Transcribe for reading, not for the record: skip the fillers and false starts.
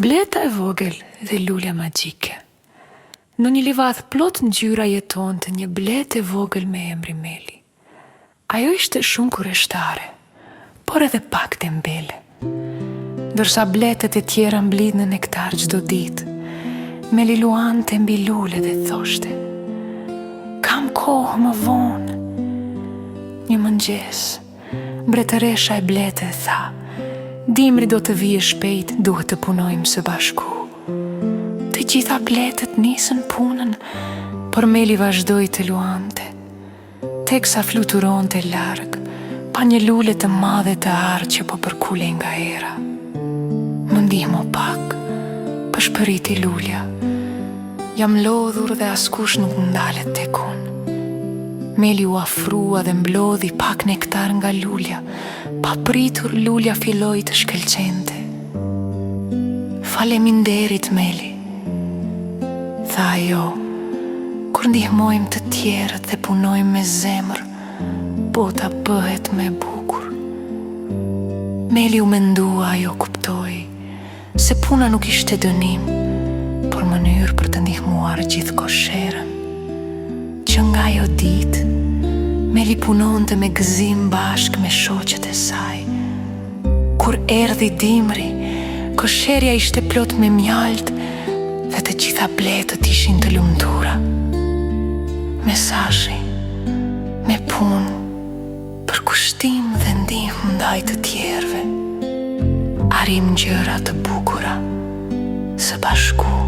Bleta e vogël dhe lulja magjike. Në një livadh plot ngjyra jetonte një bletë e vogël me emrin Meli. Ajo ishte shumë kurreshtare, por edhe pak tembele. Ndërsa bletët e tjera mblidhnin nektar çdo ditë, Meli luante mbi lule dhe thoshte: "Kam kohë më vonë." Një mëngjes, mbretëresha e bletë tha: "Dimri do të vijë shpejt, duhet të punojmë së bashku." Të gjitha bletët nisën punën, por Meli vazhdoi të luante. Teksa fluturonte larg, pa një lule të madhe të arë që po përkulej nga era. "Më ndihmo pak," pëshpëriti lulja. "Jam lodhur dhe askush nuk ndalet tek unë." Meli u afrua dhe mblodhi pak nektar nga lulja. Pa pritur, lulja filloi të shkëlqente. "Faleminderit, Meli," tha ajo. "Kur ndihmojmë të tjerët dhe punojmë me zemër, bota bëhet më e bukur." Meli u mendua, ajo kuptoi se puna nuk ishte dënim, por mënyrë për të ndihmuar gjithë kosherën. Që nga ajo ditë, Meli punonte me gëzim bashkë me shoqet e saj. Kur erdhi dimri, kosherja ishte plot me mjalt dhe të gjitha bletët ishin të lumtura. Mesazhi: me punë, përkushtim dhe ndihmë ndaj të tjerëve, arrim gjëra të bukura së bashku.